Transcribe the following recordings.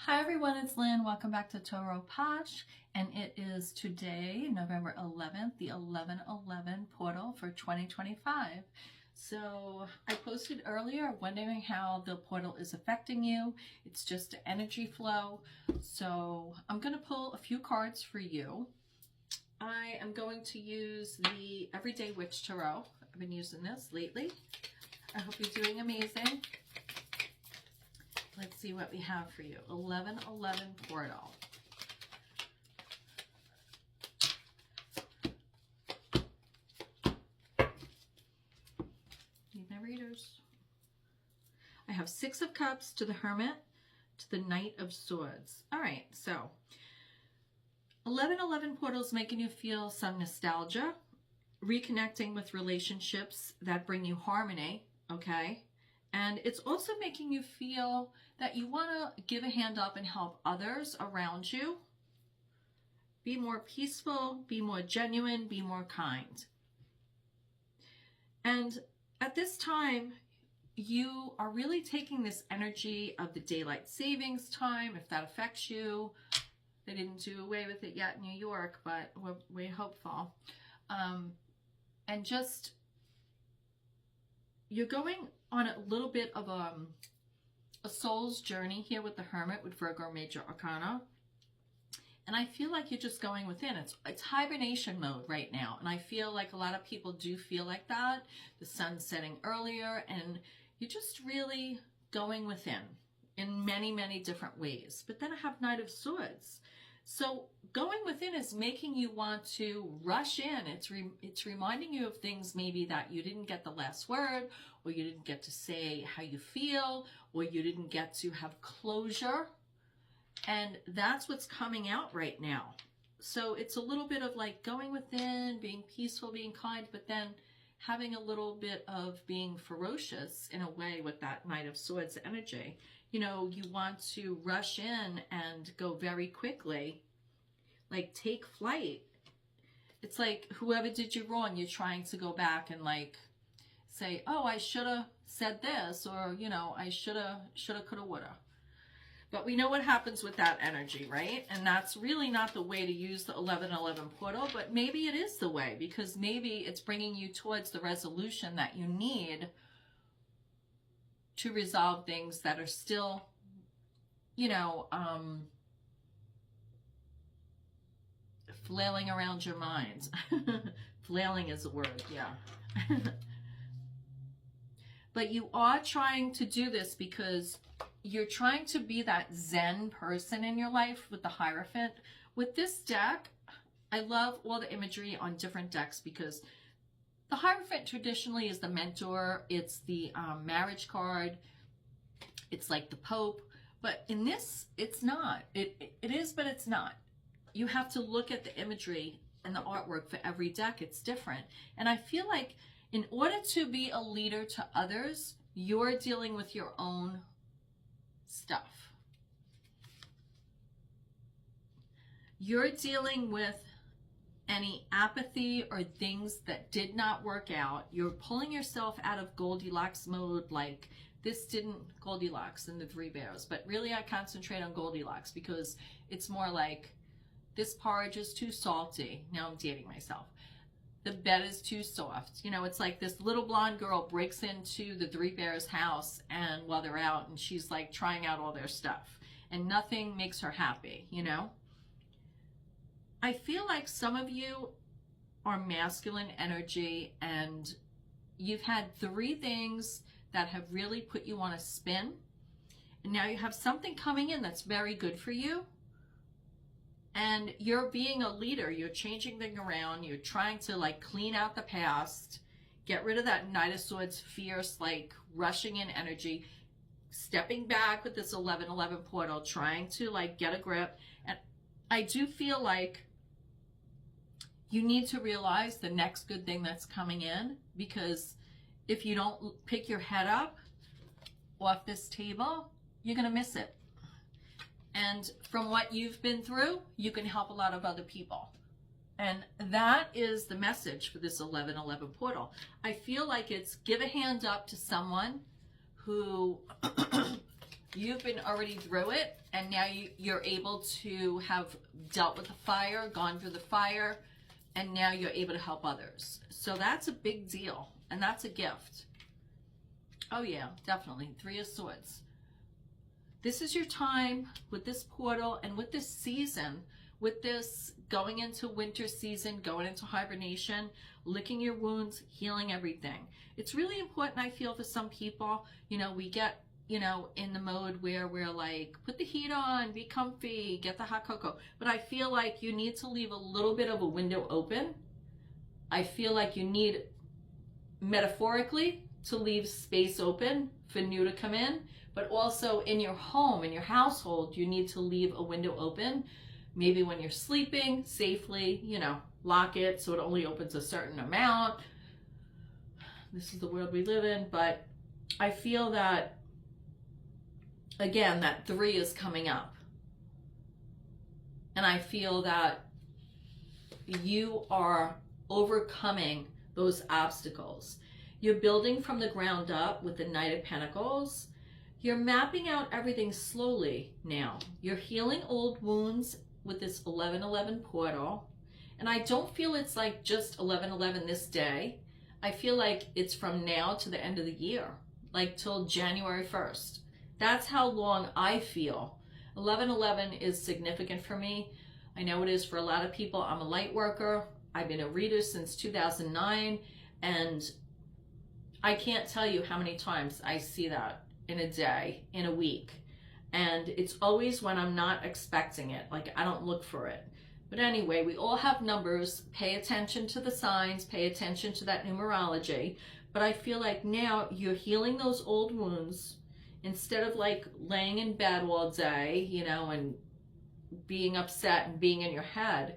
Hi everyone, it's Lynn. Welcome back to Toro Posh, and it is today, November 11th, the 11/11 portal for 2025. So I posted earlier wondering how the portal is affecting you. It's just an energy flow. So I'm going to pull a few cards for you. I am going to use the Everyday Witch Tarot. I've been using this lately. I hope you're doing amazing. Let's see what we have for you. 11/11 portal. Need my readers. I have Six of Cups to the Hermit to the Knight of Swords. All right, so 11/11 portal is making you feel some nostalgia, reconnecting with relationships that bring you harmony, okay? And it's also making you feel that you want to give a hand up and help others around you. Be more peaceful, be more genuine, be more kind. And at this time, you are really taking this energy of the daylight savings time, if that affects you. They didn't do away with it yet in New York, but we're hopeful. And just, you're going on a little bit of a soul's journey here with the Hermit with Virgo Major Arcana. And I feel like you're just going within. It's hibernation mode right now. And I feel like a lot of people do feel like that. The sun's setting earlier and you're just really going within in many, many different ways. But then I have Knight of Swords. So going within is making you want to rush in. It's reminding you of things maybe that you didn't get the last word, or you didn't get to say how you feel, or you didn't get to have closure. And that's what's coming out right now. So it's a little bit of like going within, being peaceful, being kind, but then having a little bit of being ferocious in a way with that Knight of Swords energy. You know, you want to rush in and go very quickly, like take flight. It's like whoever did you wrong, you're trying to go back and like say, oh, I should have said this, or, you know, I shoulda, coulda, woulda. But we know what happens with that energy, right? And that's really not the way to use the 11/11 portal, but maybe it is the way, because maybe it's bringing you towards the resolution that you need to resolve things that are still, you know, flailing around your mind. Flailing is a word, yeah. But you are trying to do this because you're trying to be that Zen person in your life with the Hierophant. With this deck, I love all the imagery on different decks because the Hierophant traditionally is the mentor. It's the marriage card. It's like the Pope. But in this, it's not. It is, but it's not. You have to look at the imagery and the artwork for every deck. It's different. And I feel like in order to be a leader to others, you're dealing with your own stuff. You're dealing with any apathy or things that did not work out. You're pulling yourself out of Goldilocks mode, like this didn't, Goldilocks and the Three Bears, but really I concentrate on Goldilocks because it's more like this porridge is too salty. Now I'm dating myself. The bed is too soft. You know, it's like this little blonde girl breaks into the Three Bears' house and while they're out, and she's like trying out all their stuff and nothing makes her happy, you know? I feel like some of you are masculine energy and you've had three things that have really put you on a spin. And now you have something coming in that's very good for you. And you're being a leader. You're changing things around. You're trying to like clean out the past, get rid of that Knight of Swords fierce, like rushing in energy, stepping back with this 11/11 portal, trying to like get a grip. And I do feel like you need to realize the next good thing that's coming in, because if you don't pick your head up off this table, you're going to miss it. And from what you've been through, you can help a lot of other people. And that is the message for this 11/11 portal. I feel like it's give a hand up to someone who You've been already through it, and now you're able to have dealt with the fire, gone through the fire, and now you're able to help others. So that's a big deal, and that's a gift. Oh yeah, definitely. 3 of Swords. This is your time with this portal and with this season, with this going into winter season, going into hibernation, licking your wounds, healing everything. It's really important, I feel, for some people. You know, we get, you know, in the mode where we're like, put the heat on, be comfy, get the hot cocoa. But I feel like you need to leave a little bit of a window open. I feel like you need, metaphorically, to leave space open for new to come in. But also in your home, in your household, you need to leave a window open. Maybe when you're sleeping safely, you know, lock it so it only opens a certain amount. This is the world we live in. But I feel that, again, that 3 is coming up. And I feel that you are overcoming those obstacles. You're building from the ground up with the Knight of Pentacles. You're mapping out everything slowly now. You're healing old wounds with this 11-11 portal. And I don't feel it's like just 11-11 this day. I feel like it's from now to the end of the year, like till January 1st. That's how long I feel. 11-11 is significant for me. I know it is for a lot of people. I'm a light worker. I've been a reader since 2009. And I can't tell you how many times I see that in a day, in a week. And it's always when I'm not expecting it. Like, I don't look for it. But anyway, we all have numbers. Pay attention to the signs. Pay attention to that numerology. But I feel like now you're healing those old wounds. Instead of like laying in bed all day, you know, and being upset and being in your head,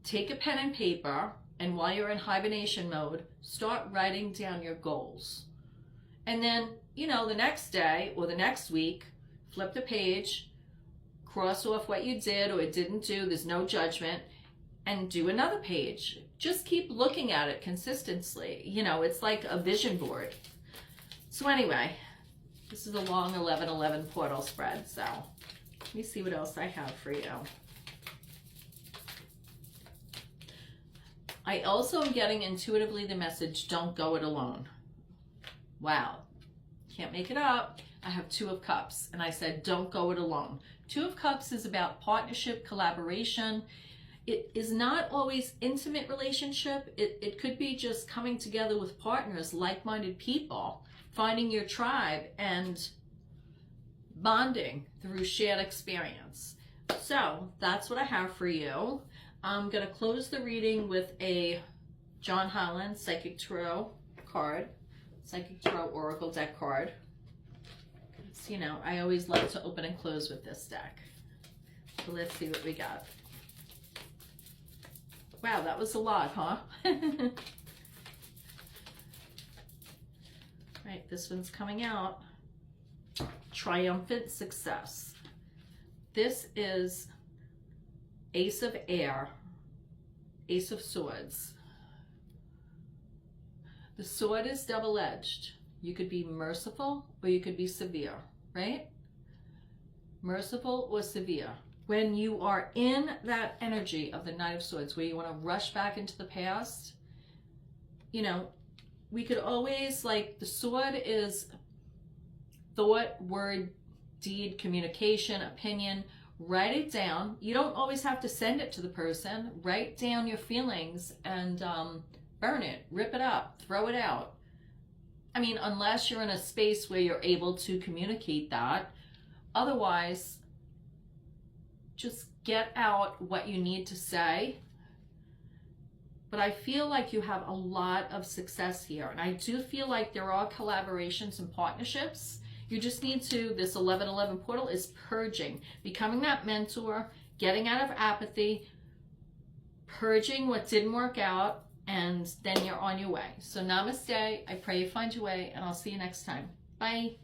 take a pen and paper, and while you're in hibernation mode, start writing down your goals. And then, you know, the next day or the next week, flip the page, cross off what you did or didn't do, there's no judgment, and do another page. Just keep looking at it consistently. You know, it's like a vision board. So anyway, this is a long 11-11 portal spread, so let me see what else I have for you. I also am getting intuitively the message, don't go it alone. Wow, can't make it up. I have 2 of Cups, and I said, don't go it alone. 2 of Cups is about partnership, collaboration. It is not always intimate relationship. It could be just coming together with partners, like-minded people, finding your tribe and bonding through shared experience. So that's what I have for you. I'm going to close the reading with a John Holland Psychic Tarot card, Psychic Tarot Oracle deck card. So, you know, I always love to open and close with this deck. So let's see what we got. Wow, that was a lot, huh? Right, this one's coming out. Triumphant success. This is Ace of Air, Ace of Swords. The sword is double-edged. You could be merciful or you could be severe, right? Merciful or severe. When you are in that energy of the Knight of Swords, where you want to rush back into the past, you know, we could always, like, the sword is thought, word, deed, communication, opinion. Write it down. You don't always have to send it to the person. Write down your feelings and burn it, rip it up, throw it out. I mean, unless you're in a space where you're able to communicate that. Otherwise, just get out what you need to say. But I feel like you have a lot of success here. And I do feel like there are collaborations and partnerships. You just need to, this 11-11 portal is purging, becoming that mentor, getting out of apathy, purging what didn't work out, and then you're on your way. So namaste. I pray you find your way, and I'll see you next time. Bye.